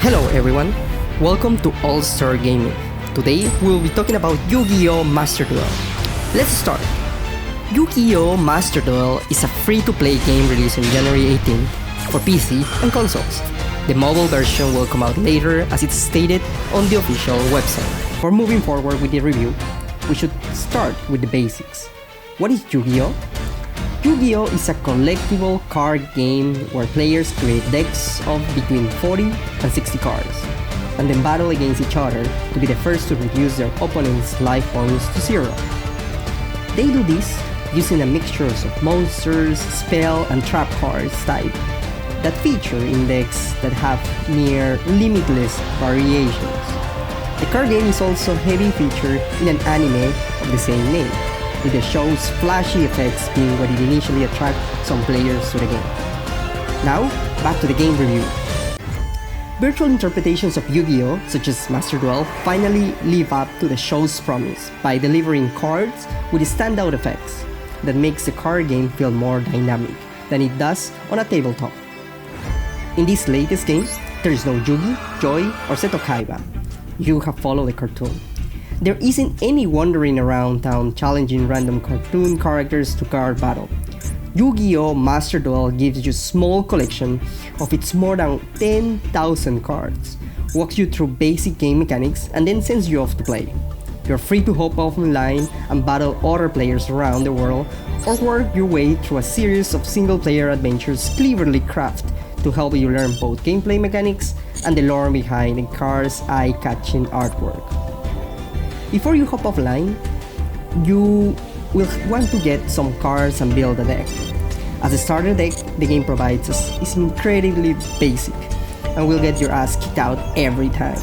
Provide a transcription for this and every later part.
Hello everyone, welcome to All-Star Gaming. Today we'll be talking about Yu-Gi-Oh! Master Duel. Let's start. Yu-Gi-Oh! Master Duel is a free-to-play game released on January 18th for PC and consoles. The mobile version will come out later as it's stated on the official website. For moving forward with the review, we should start with the basics. What is Yu-Gi-Oh? Yu-Gi-Oh! Is a collectible card game where players create decks of between 40 and 60 cards, and then battle against each other to be the first to reduce their opponent's life points to 0. They do this using a mixture of monsters, spell, and trap cards type that feature in decks that have near limitless variations. The card game is also heavily featured in an anime of the same name, with the show's flashy effects being what it initially attracted some players to the game. Now, back to the game review. Virtual interpretations of Yu-Gi-Oh! Such as Master Duel finally live up to the show's promise by delivering cards with standout effects that makes the card game feel more dynamic than it does on a tabletop. In this latest game, there is no Yugi, Joy, or Seto Kaiba. You have followed the cartoon. There isn't any wandering around town challenging random cartoon characters to card battle. Yu-Gi-Oh! Master Duel gives you a small collection of its more than 10,000 cards, walks you through basic game mechanics, and then sends you off to play. You're free to hop offline and battle other players around the world, or work your way through a series of single-player adventures cleverly crafted to help you learn both gameplay mechanics and the lore behind the card's eye-catching artwork. Before you hop offline, you will want to get some cards and build a deck. As a starter deck, the game provides us is incredibly basic and will get your ass kicked out every time.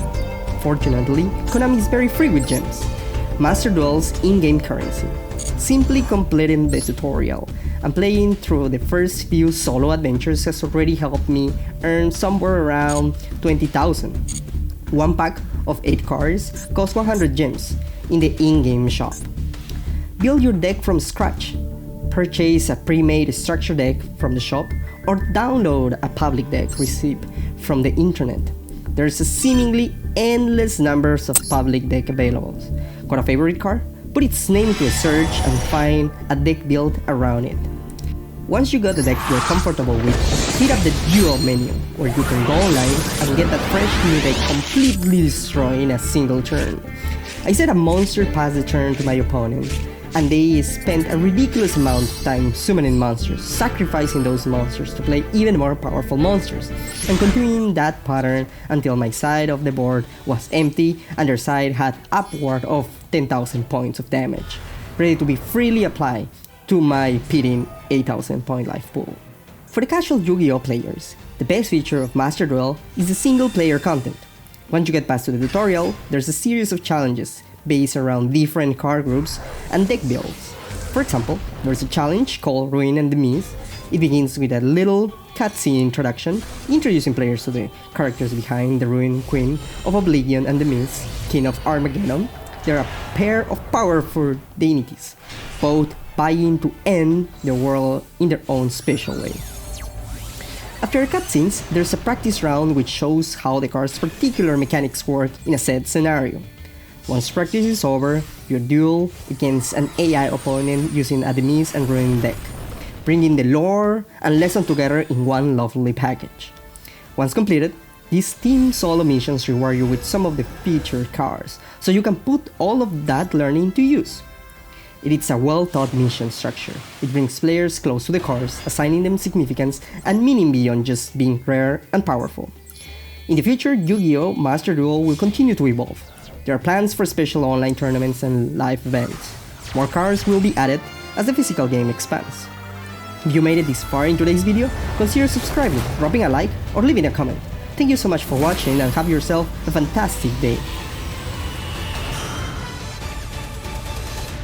Fortunately, Konami is very free with gems, Master Duel's in-game currency. Simply completing the tutorial and playing through the first few solo adventures has already helped me earn somewhere around 20,000. One pack of 8 cards costs 100 gems in the in-game shop. Build your deck from scratch, purchase a pre-made structure deck from the shop, or download a public deck receipt from the internet. There's a seemingly endless numbers of public deck available. Got a favorite card? Put its name to a search and find a deck built around it. Once you got the deck you're comfortable with, hit up the Duel menu, where you can go online and get that fresh new deck completely destroyed in a single turn. I set a monster past the turn to my opponent, and they spent a ridiculous amount of time summoning monsters, sacrificing those monsters to play even more powerful monsters, and continuing that pattern until my side of the board was empty and their side had upward of 10,000 points of damage, ready to be freely applied to my pitying 8,000 point life pool. For the casual Yu-Gi-Oh! Players, the best feature of Master Duel is the single player content. Once you get past to the tutorial, there's a series of challenges based around different card groups and deck builds. For example, there's a challenge called Ruin and Demise. It begins with a little cutscene introduction, introducing players to the characters behind the Ruin Queen of Oblivion and Demise, King of Armageddon. They're a pair of powerful deities, both vying to end the world in their own special way. After cutscenes, there's a practice round which shows how the card's particular mechanics work in a set scenario. Once practice is over, you duel against an AI opponent using a Demise and Ruin deck, bringing the lore and lesson together in one lovely package. Once completed, these team solo missions reward you with some of the featured cards, so you can put all of that learning to use. It is a well-thought mission structure. It brings players close to the cards, assigning them significance and meaning beyond just being rare and powerful. In the future, Yu-Gi-Oh! Master Duel will continue to evolve. There are plans for special online tournaments and live events. More cards will be added as the physical game expands. If you made it this far in today's video, consider subscribing, dropping a like, or leaving a comment. Thank you so much for watching and have yourself a fantastic day.